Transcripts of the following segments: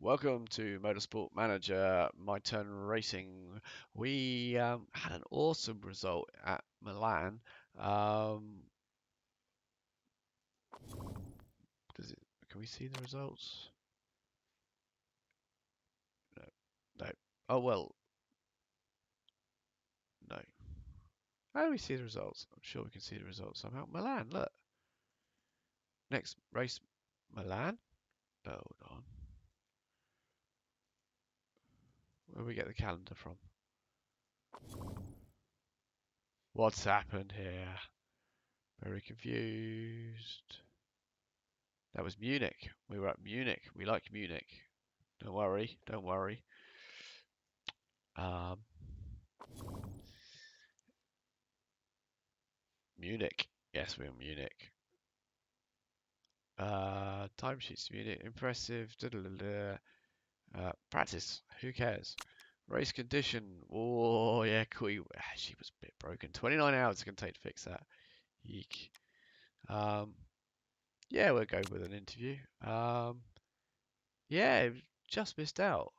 Welcome to Motorsport Manager, My Turn Racing. We had an awesome result at Milan. Um, can we see the results? No, no. Oh well, no. How do we see the results? I'm sure we can see the results somehow. Milan, look. Next race, Milan. Hold on. Where do we get the calendar from? What's happened here? Very confused. That was Munich. We were at Munich. We like Munich. Don't worry. Don't worry. Um, Munich. Yes, we're in Munich. Timesheets Munich. Impressive. Practice. Who cares? Race condition. Oh, yeah, cool. She was a bit broken. 29 hours it can take to fix that. Eek. Yeah, we'll go with an interview. Yeah, just missed out.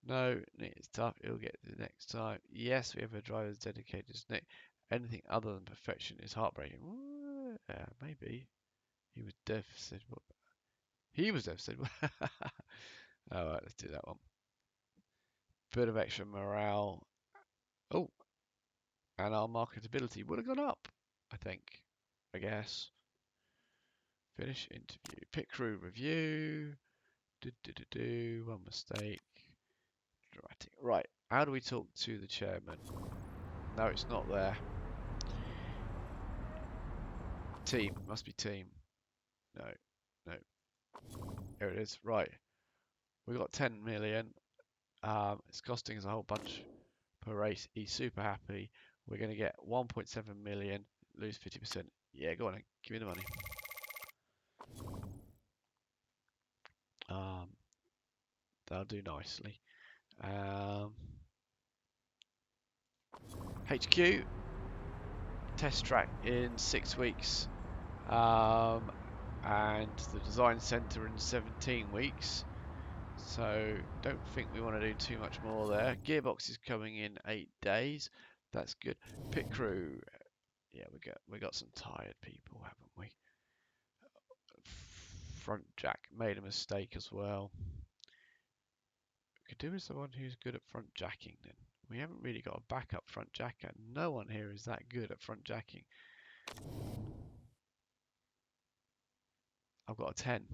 No, it's tough. It'll get to the next time. Yes, we have a driver's dedicated snake. Anything other than perfection is heartbreaking. Yeah, maybe. He was devastated. He was devastated. Alright, let's do that one. Bit of extra morale. Oh, and our marketability would have gone up, I think. I guess. Finish interview. Pit crew review. One mistake. Dramatic. Right, how do we talk to the chairman? No, it's not there. Team. Must be team. No, no. Here it is. Right. We got 10 million. It's costing us a whole bunch per race. He's super happy. We're going to get 1.7 million, lose 50%. Yeah, go on then. Give me the money. That'll do nicely. HQ test track in 6 weeks. And the design center in 17 weeks. So don't think we want to do too much more there. Gearbox is coming in 8 days. That's good. Pit crew. Yeah, we got some tired people, haven't we? Front jack made a mistake as well. We could do with someone who's good at front jacking then. We haven't really got a backup front jacker. No one here is that good at front jacking. I've got a 10.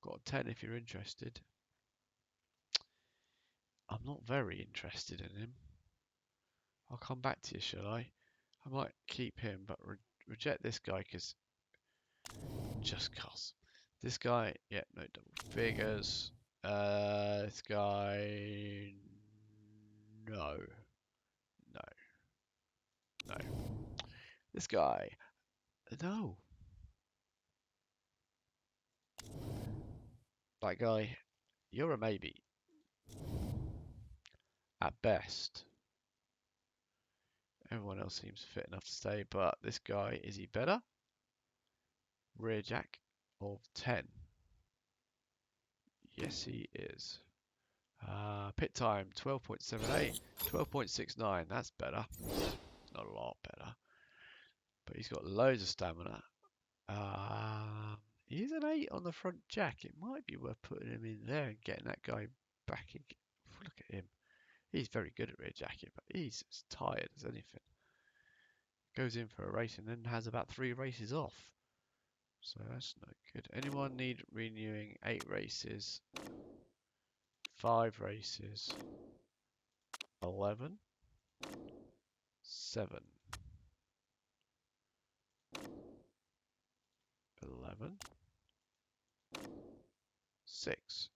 Got a 10 if you're interested. I'm not very interested in him. I'll come back to you, shall I? I might keep him, but reject this guy because just cause. This guy, yeah, no double figures. This guy, no, no, no. This guy, no. That guy, you're a maybe. At best. Everyone else seems fit enough to stay, but this guy, is he better? Rear jack of 10. Yes, he is. Pit time 12.78, 12.69. That's better. Not a lot better, but he's got loads of stamina. He's an 8 on the front jack. It might be worth putting him in there and getting that guy back in. Look at him. He's very good at rear jacking, but he's as tired as anything. Goes in for a race and then has about 3 races off. So that's not good. Anyone need renewing? 8 races, 5 races, 11, 7, 11, 6.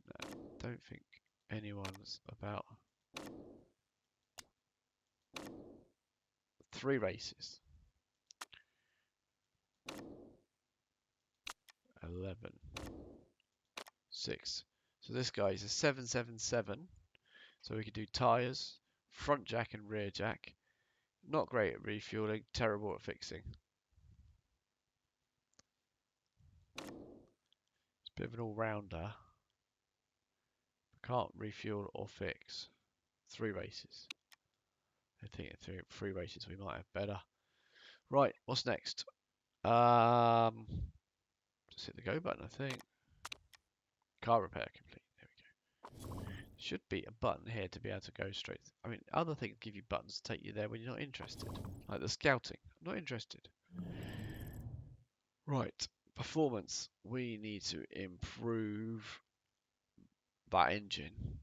No, don't think anyone's about. 3 races. 11, 6. So this guy is a 777. So we could do tyres, front jack and rear jack. Not great at refueling, terrible at fixing. Bit of an all-rounder. Can't refuel or fix. 3 races. I think at 3 races we might have better. Right, what's next? Just hit the go button, I think. Car repair complete. There we go. Should be a button here to be able to go straight. I mean, other things give you buttons to take you there when you're not interested. Like the scouting. I'm not interested. Right, performance. We need to improve that engine.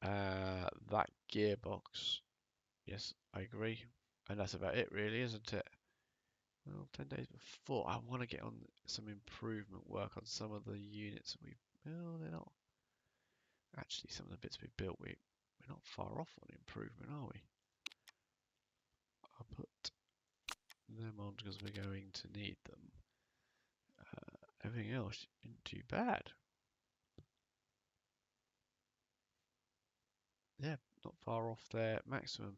That gearbox. Yes, I agree. And that's about it really, isn't it? Well, 10 days before. I want to get on some improvement work on some of the units we... Well, they're not... Actually, some of the bits we built, we're not far off on improvement, are we? I'll put them on because we're going to need them. Everything else isn't too bad. Yeah, not far off there. Maximum.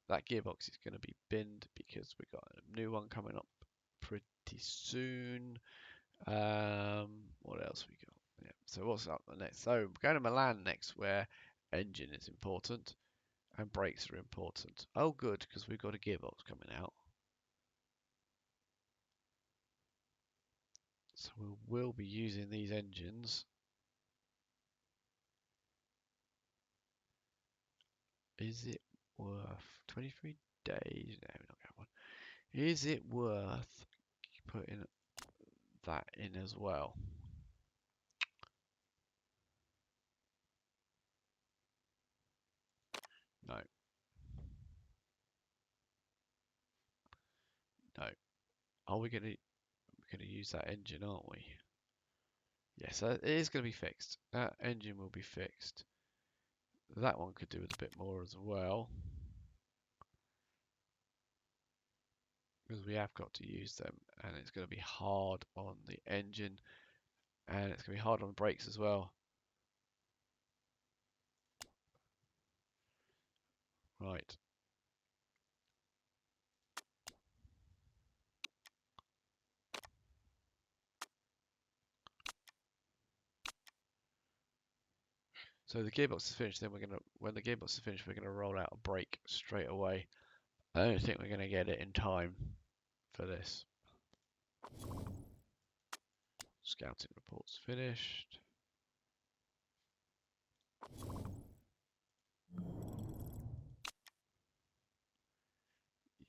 That gearbox is going to be binned because we've got a new one coming up pretty soon. What else we got? Yeah. So what's up next? So we're going to Milan next, where engine is important and brakes are important. Oh, good, because we've got a gearbox coming out. So we will be using these engines. Is it worth 23 days? No, we're not going one. Is it worth putting that in as well? No. No. Are we gonna use that engine, aren't we? Yes, it is gonna be fixed. That engine will be fixed. That one could do with a bit more as well. Because we have got to use them, and it's going to be hard on the engine, and it's going to be hard on the brakes as well. Right. So the gearbox is finished, then when the gearbox is finished, we're gonna roll out a brake straight away. I don't think we're gonna get it in time for this. Scouting reports finished.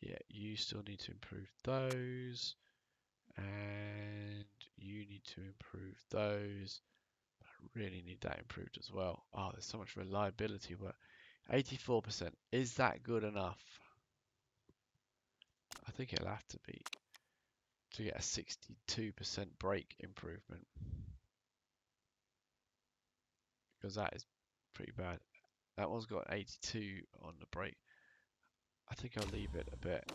Yeah, you still need to improve those, and you need to improve those. I really need that improved as well. Oh, there's so much reliability work. 84%. Is that good enough? I think it'll have to be to get a 62% brake improvement, because that is pretty bad. That one's got 82 on the brake. I think I'll leave it a bit.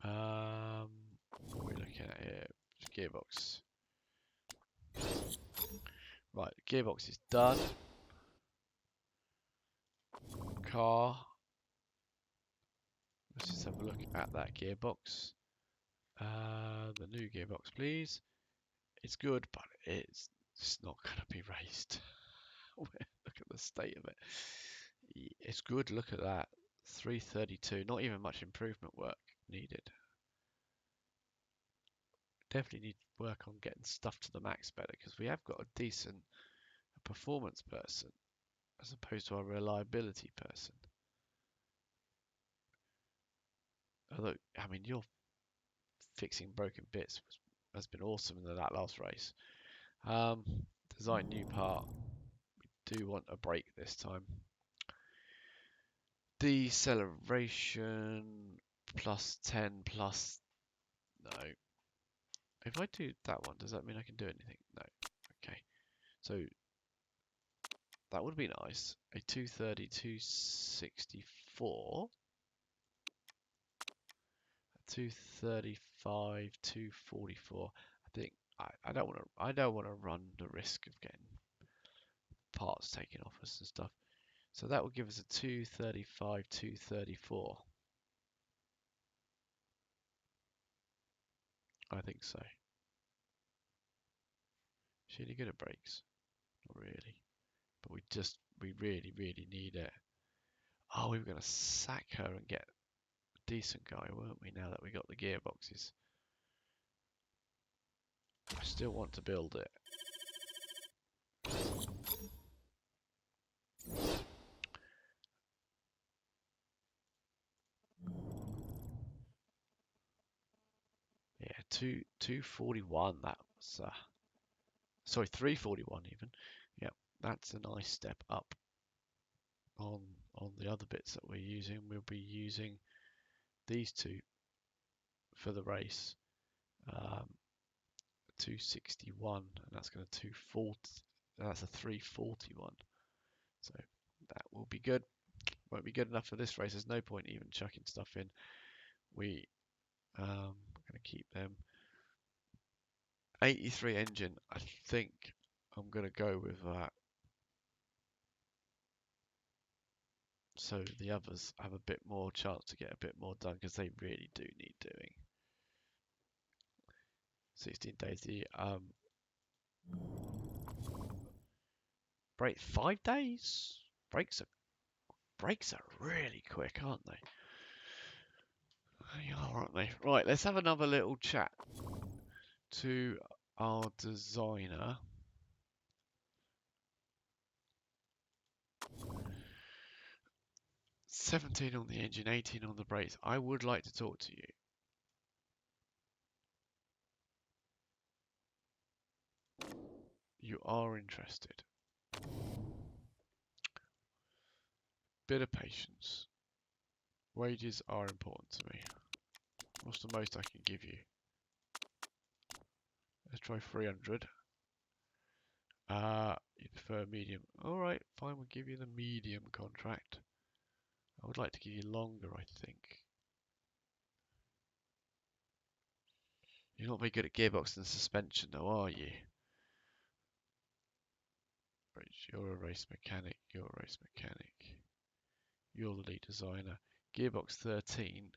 What are we looking at here? Gearbox. Right, gearbox is done. Car. Let's just have a look at that gearbox. The new gearbox, please. It's good, but it's not going to be raced. Look at the state of it. It's good. Look at that. 332. Not even much improvement work needed. Definitely need work on getting stuff to the max better, because we have got a decent performance person as opposed to a reliability person. Although, I mean, your fixing broken bits has been awesome in that last race. Design new part. We do want a brake this time. Deceleration plus 10 plus... No. If I do that one, does that mean I can do anything? No. Okay. So that would be nice. A 230, 264. 235, 244. I think I don't want to run the risk of getting parts taken off us and stuff. So that will give us a 235, 234. I think so. Is she any good at brakes? Not really. But we really, really need it. Oh, we were going to sack her and get a decent guy, weren't we, now that we got the gearboxes? I still want to build it. Yeah, 241. That was sorry, 341 even. Yep, that's a nice step up on the other bits that we're using. We'll be using these two for the race. 261, and that's going to 240. That's a 341. So that will be good. Won't be good enough for this race. There's no point even chucking stuff in. We're going to keep them. 83 engine. I think I'm going to go with that. So the others have a bit more chance to get a bit more done because they really do need doing. 16 days. The break 5 days. Breaks are really quick, aren't they? They are, aren't they? Right, let's have another little chat to our designer. $17 on the engine, 18 on the brakes. I would like to talk to you. You are interested. Bit of patience. Wages are important to me. What's the most I can give you? Let's try 300. You prefer medium. Alright, fine, we'll give you the medium contract. I would like to give you longer, I think. You're not very good at gearbox and suspension though, are you? You're a race mechanic, you're a race mechanic. You're the lead designer. Gearbox 13,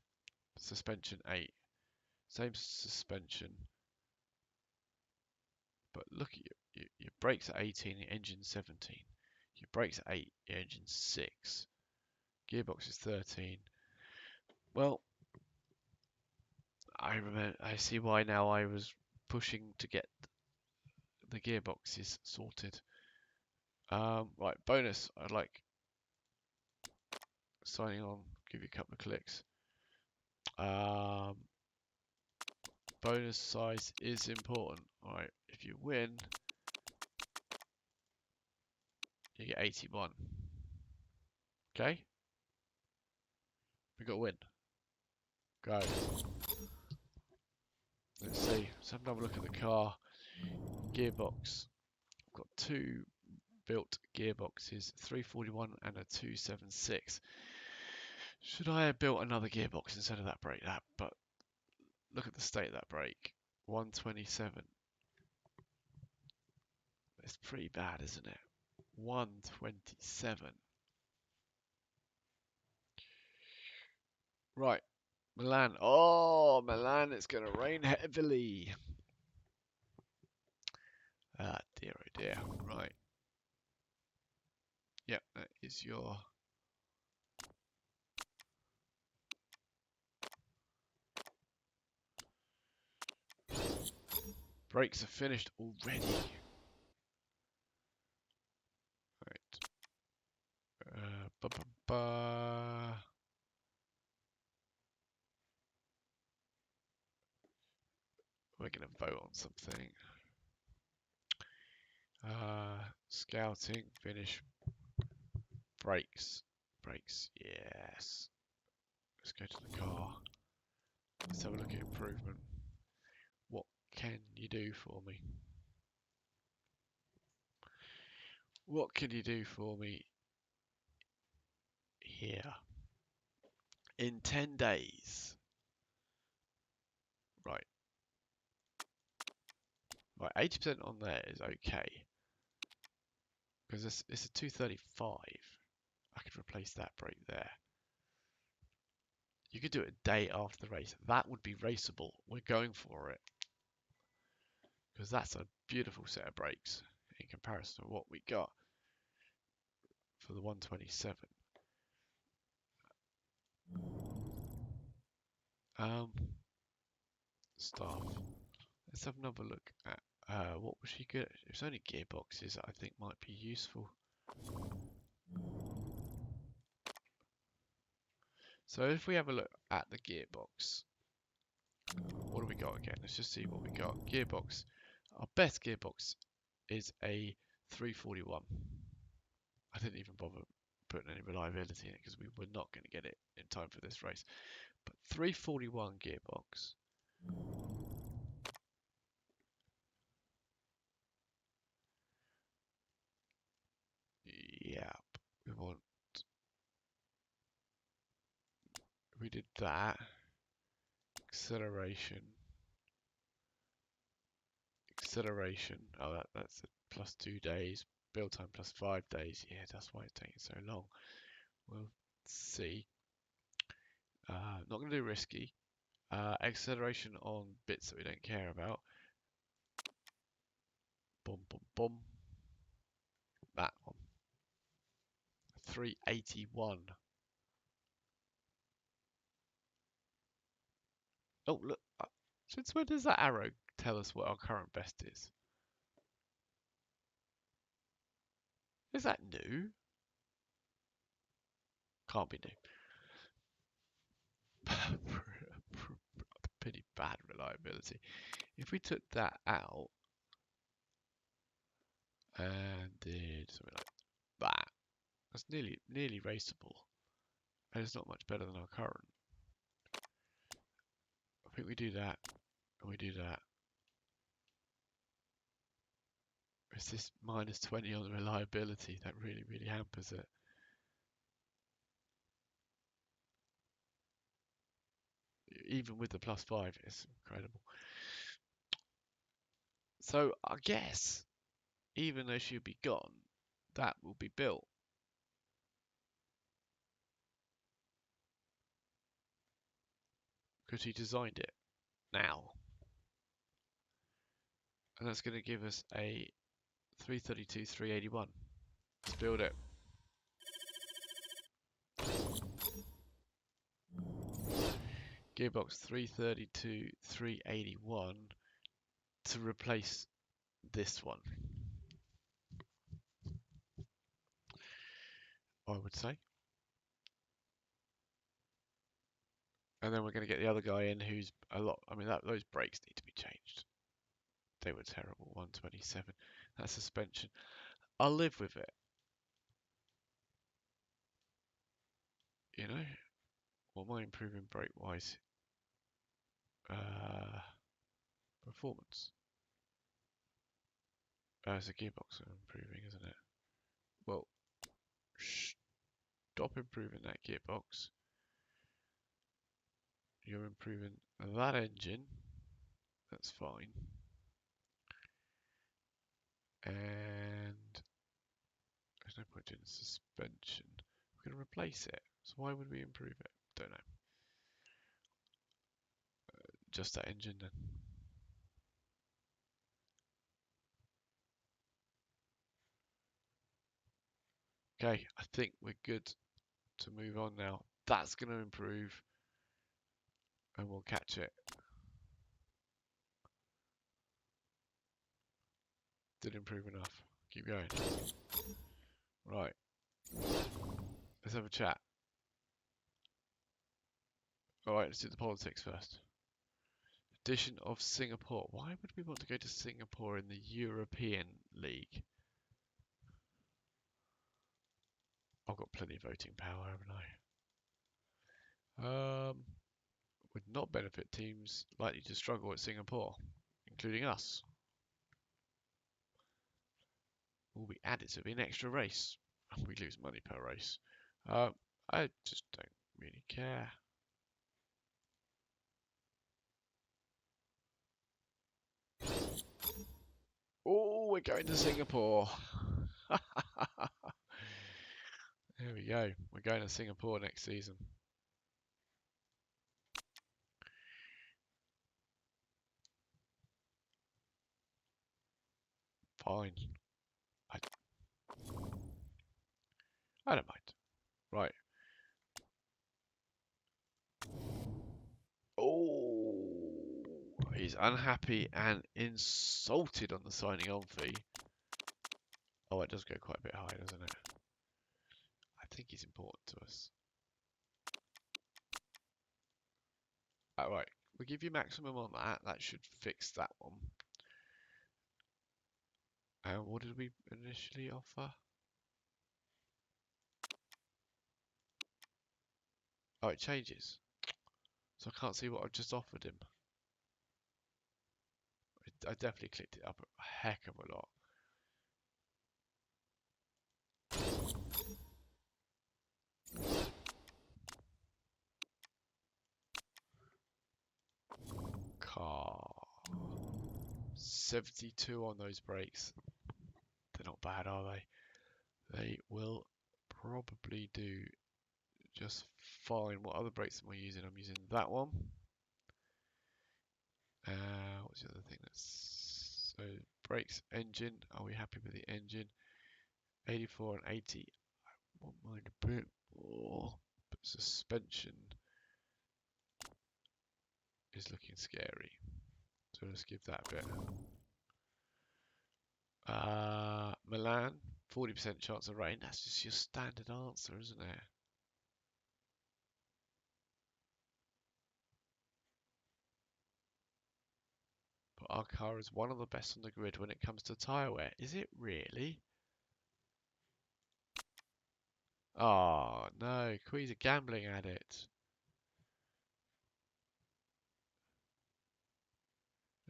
suspension 8. Same suspension. But look at your brakes at 18, your engine's 17. Your brakes at 8, your engine's 6. Gearbox is 13. Well, I see why now. I was pushing to get the gearboxes sorted. Right, bonus. I'd like signing on. Give you a couple of clicks. Bonus size is important. All right, if you win, you get 81. Okay, we got a win. Go. Let's see. Let's have another look at the car. Gearbox. I've got two built gearboxes, 341 and a 276. Should I have built another gearbox instead of that brake? But look at the state of that brake. 127. It's pretty bad, isn't it? 127. Right, Milan. Oh, Milan, it's going to rain heavily. Ah, dear, oh dear. Right. Yep, that is your... Brakes are finished already. Right. Ba -ba -ba. We're going to vote on something. Scouting, finish. Brakes. Brakes, yes. Let's go to the car. Let's have a look at improvement. What can you do for me? What can you do for me here? In 10 days. Right. Right, 80% on there is okay. Because it's a 235. I could replace that brake there. You could do it a day after the race. That would be raceable. We're going for it. Because that's a beautiful set of brakes in comparison to what we got for the 127. Staff. Let's have another look at what was she good at? It's only gearboxes that I think might be useful. So if we have a look at the gearbox, what do we got again? Let's just see what we got. Gearbox. Our best gearbox is a 341. I didn't even bother putting any reliability in it because we were not going to get it in time for this race. But 341 gearbox. Yep. We did that. Acceleration. Oh, that's a +2 days. Build time +5 days. Yeah, that's why it's taking so long. We'll see. Not going to do risky. Acceleration on bits that we don't care about. Boom, boom, boom. That one. 381. Oh, look. Since when does that arrow tell us what our current best is? Is that new? Can't be new. Pretty bad reliability. If we took that out and did something like that, that's nearly raceable. And it's not much better than our current. I think we do that and we do that. It's this -20 on the reliability that really hampers it. Even with the +5, it's incredible. So I guess, even though she'll be gone, that will be built. Because he designed it now. And that's going to give us a 332, 381. Let's build it. Gearbox 332, 381 to replace this one, I would say. And then we're going to get the other guy in who's a lot. I mean, those brakes need to be changed. They were terrible. 127. That suspension. I'll live with it. You know? What am I improving brake-wise? Performance. It's a gearbox I'm improving, isn't it? Well, stop improving that gearbox. You're improving that engine. That's fine. And there's no point in suspension. We're going to replace it. So why would we improve it? Don't know. Just that engine then. Okay, I think we're good to move on now. That's going to improve. And we'll catch it. Didn't improve enough. Keep going. Right. Let's have a chat. Alright, let's do the politics first. Edition of Singapore. Why would we want to go to Singapore in the European League? I've got plenty of voting power, haven't I? Would not benefit teams likely to struggle at Singapore, including us. Will be added to be an extra race. We lose money per race. I just don't really care. Oh, we're going to Singapore. There we go. We're going to Singapore next season. Fine. I don't mind. Right. Oh, he's unhappy and insulted on the signing on fee. Oh, it does go quite a bit high, doesn't it? I think he's important to us. Alright, we'll give you maximum on that. That should fix that one. And what did we initially offer? Oh, it changes. So I can't see what I've just offered him. I definitely clicked it up a heck of a lot. Car. 72 on those brakes. They're not bad, are they? They will probably do just fine. What other brakes am I using? I'm using that one. What's the other thing? That's so brakes, engine. Are we happy with the engine? 84 and 80. I won't mind a bit more, but suspension is looking scary. So let's give that a bit. Milan, 40% chance of rain. That's just your standard answer, isn't it? But our car is one of the best on the grid when it comes to tyre wear. Is it really? Oh no, Quee's a gambling addict.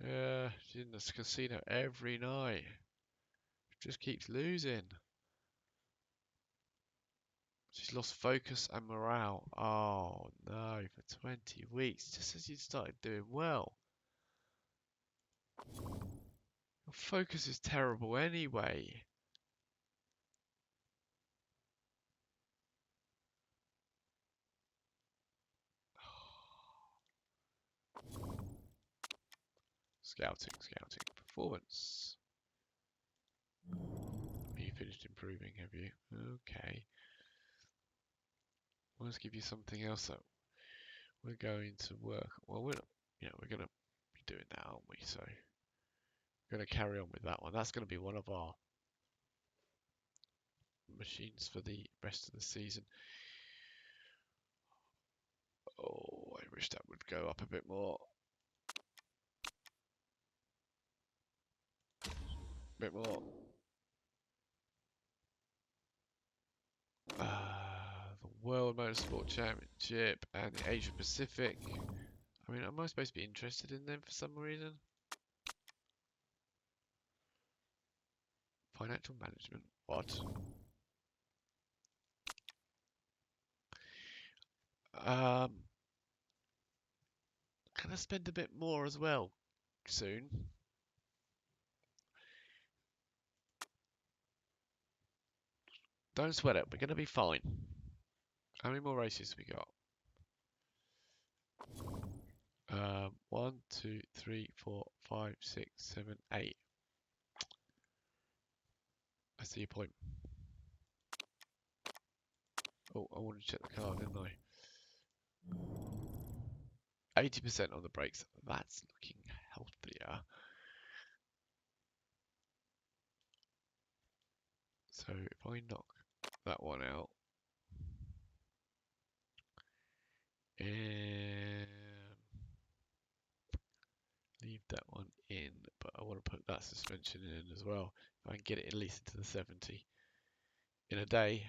Yeah, she's in this casino every night. Just keeps losing. She's lost focus and morale. Oh no, for 20 weeks, just as you started doing well. Your focus is terrible anyway. Scouting. Performance. You finished improving, have you? Okay. Well, let's give you something else that we're going to work. Well, we're going to be doing that, aren't we? So we're going to carry on with that one. That's going to be one of our machines for the rest of the season. Oh, I wish that would go up a bit more. Bit more. The World Motorsport Championship and the Asia Pacific. I mean, am I supposed to be interested in them for some reason? Financial management. What? Can I spend a bit more as well soon? Don't sweat it. We're going to be fine. How many more races we got? 1, 2, 3, 4, 5, 6, 7, 8. I see your point. Oh, I wanted to check the car, didn't I? 80% on the brakes. That's looking healthier. So if I knock that one out and leave that one in, but I want to put that suspension in as well. If I can get it at least into the 70 in a day.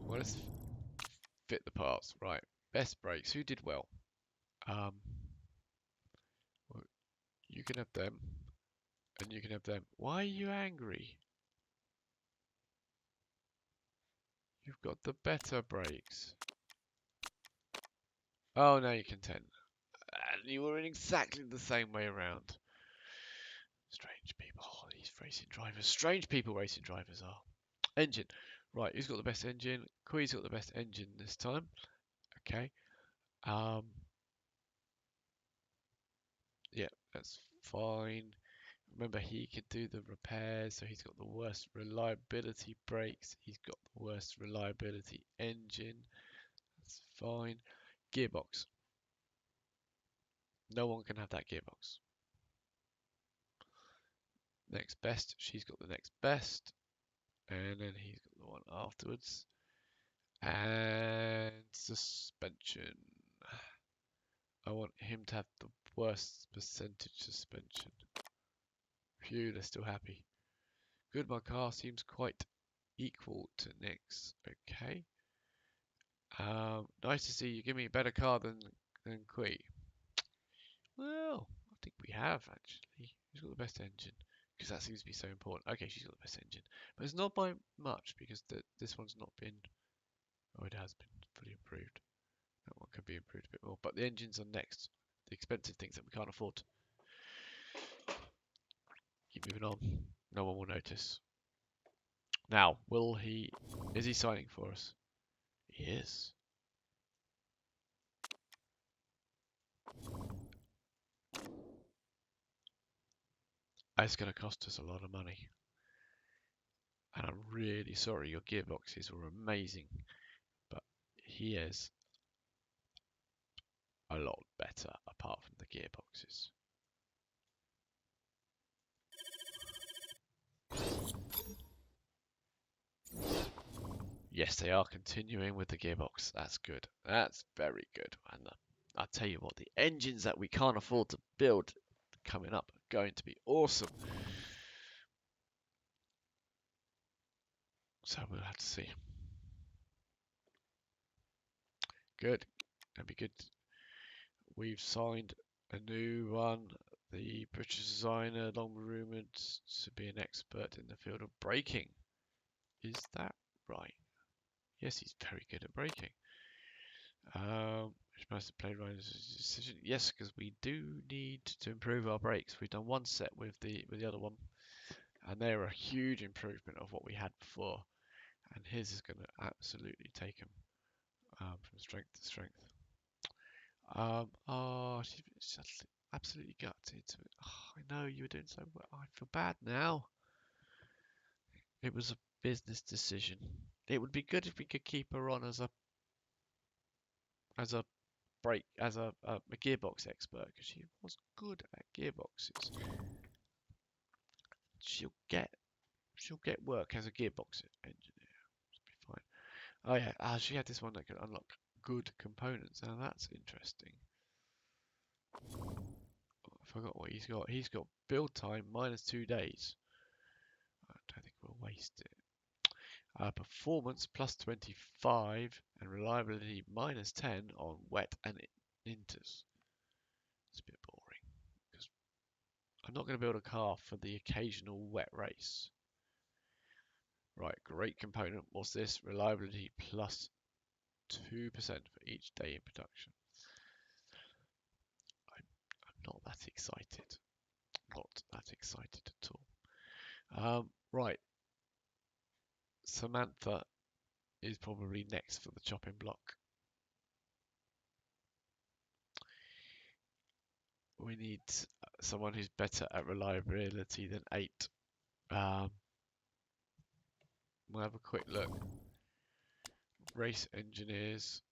Well, let's fit the parts. Right. Best brakes. Who did well? Well, you can have them, and you can have them. Why are you angry? You've got the better brakes. Oh, now you're content. And you were in exactly the same way around. Strange people. Oh, these racing drivers. Strange people racing drivers are. Engine. Right, who's got the best engine? Qui's got the best engine this time. Okay. Yeah, that's fine. Remember, he could do the repairs, so he's got the worst reliability brakes. He's got the worst reliability engine. That's fine. Gearbox. No one can have that gearbox. Next best. She's got the next best. And then he's got the one afterwards. And suspension. I want him to have the worst percentage suspension. Phew, they're still happy. Good, my car seems quite equal to Nick's. Okay. Nice to see you give me a better car than Qui. Well, I think we have actually. Who's got the best engine? Because that seems to be so important. Okay, she's got the best engine, but it's not by much because this one's not been. Oh, it has been fully improved. That one could be improved a bit more, but the engines are next. The expensive things that we can't afford. Keep moving on. No one will notice. Now, will he? Is he signing for us? He is. It's going to cost us a lot of money. And I'm really sorry, your gearboxes were amazing, but he is a lot better apart from the gearboxes. Yes, they are continuing with the gearbox. That's good. That's very good. And I'll tell you what, the engines that we can't afford to build coming up are going to be awesome. So we'll have to see. Good. That'd be good. We've signed a new one. The British designer, long rumored to be an expert in the field of braking. Is that right? Yes, he's very good at braking. Which must have played right decision. Yes, because we do need to improve our brakes. We've done one set with the other one, and they're a huge improvement of what we had before. And his is going to absolutely take him from strength to strength. Oh, she's absolutely gutted. Oh, I know you were doing so well. I feel bad now. It was a business decision. It would be good if we could keep her on as a gearbox expert because she was good at gearboxes. She'll get work as a gearbox engineer. It'll be fine. Oh yeah, she had this one that could unlock good components. Now that's interesting. I forgot what he's got. He's got build time -2 days. I don't think we'll waste it. Performance +25 and reliability -10 on wet and inters. It's a bit boring because I'm not going to build a car for the occasional wet race. Right, great component. What's this? Reliability +2% for each day in production. I'm not that excited. Not that excited at all. Right. Samantha is probably next for the chopping block. We need someone who's better at reliability than 8. We'll have a quick look. Race engineers.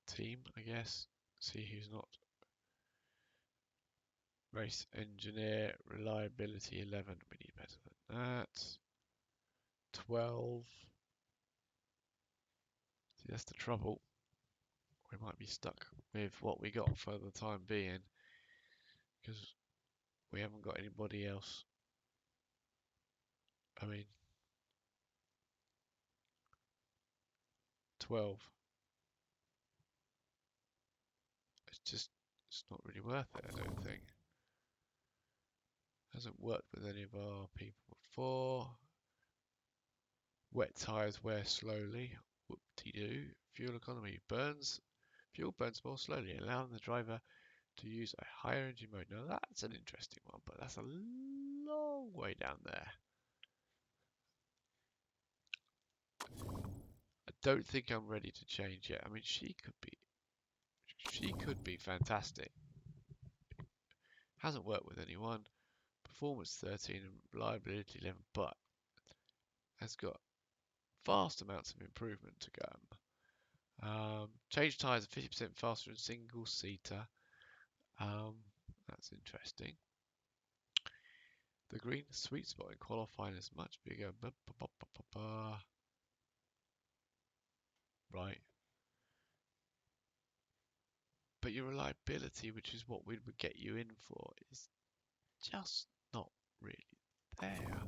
Team, I guess. See who's not. Race engineer, reliability 11. We need better than that. 12. See, that's the trouble. We might be stuck with what we got for the time being because we haven't got anybody else. I mean, 12. It's not really worth it, I don't think. Hasn't worked with any of our people before. Wet tires wear slowly. Whoop-de-doo. Fuel economy. Fuel burns more slowly, allowing the driver to use a higher engine mode. Now that's an interesting one, but that's a long way down there. I don't think I'm ready to change yet. I mean, she could be fantastic. Hasn't worked with anyone. Performance 13 and reliability 11, but has got vast amounts of improvement to come. Change tyres are 50% faster in single seater. That's interesting. The green sweet spot in qualifying is much bigger. Right. But your reliability, which is what we would get you in for, is just not really there.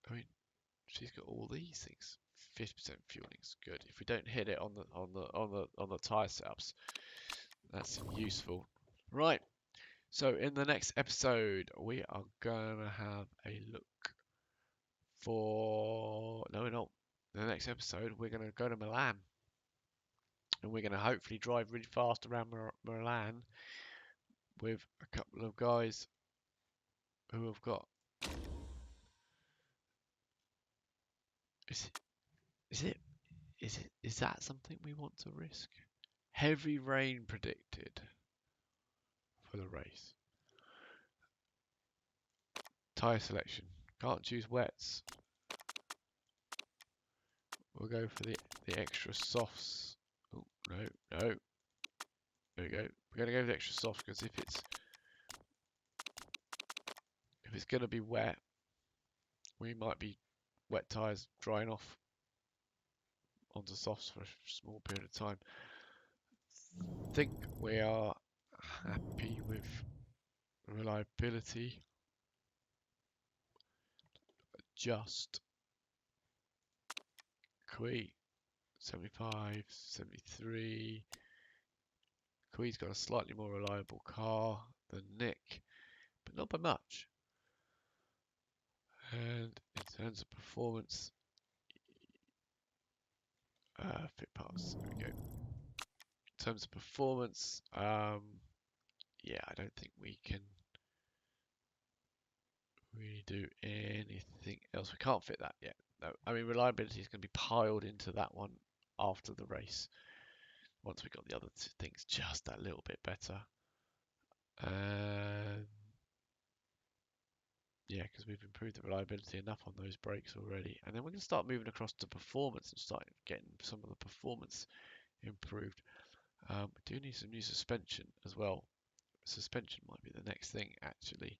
I mean, she's got all these things. 50% fueling is good. If we don't hit it on the tire setups, that's useful. Right. So in the next episode, we are gonna have a look for no, we're not. In the next episode, we're gonna go to Milan, and we're gonna hopefully drive really fast around Milan with a couple of guys who have got. Is that something we want to risk? Heavy rain predicted for the race. Tyre selection. Can't choose wets. We'll go for the extra softs. Oh, no. There we go. We're going to go with the extra soft because if it's going to be wet, we might be wet tyres drying off onto softs for a small period of time. I think we are happy with reliability. Just Kui 75, 73. Kui's got a slightly more reliable car than Nick, but not by much. And in terms of performance, fit parts, there we go. In terms of performance, yeah, I don't think we can really do anything else. We can't fit that yet. No, I mean reliability is going to be piled into that one after the race. Once we got the other things just that little bit better. Yeah, because we've improved the reliability enough on those brakes already. And then we can start moving across to performance and start getting some of the performance improved. We do need some new suspension as well. Suspension might be the next thing, actually.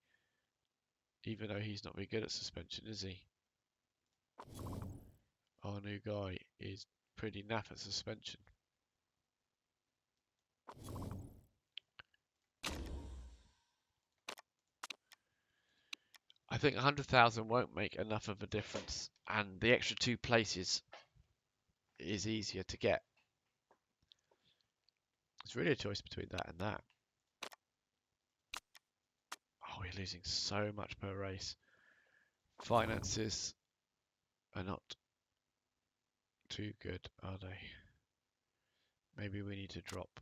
Even though he's not very good at suspension, is he? Our new guy is pretty naff at suspension. I think 100,000 won't make enough of a difference, and the extra 2 places is easier to get. It's really a choice between that and that. Oh, we're losing so much per race. Finances are not too good, are they? Maybe we need to drop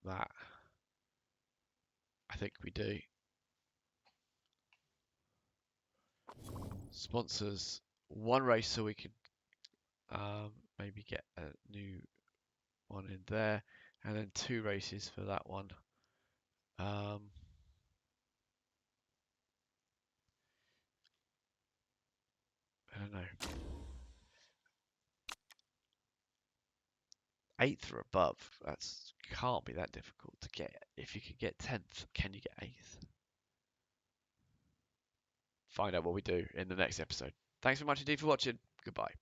that. I think we do. Sponsors 1 race so we could maybe get a new one in there, and then 2 races for that one. I don't know. 8th or above. That's can't be that difficult to get. If you could get 10th, can you get 8th? Find out what we do in the next episode. Thanks very much indeed for watching. Goodbye.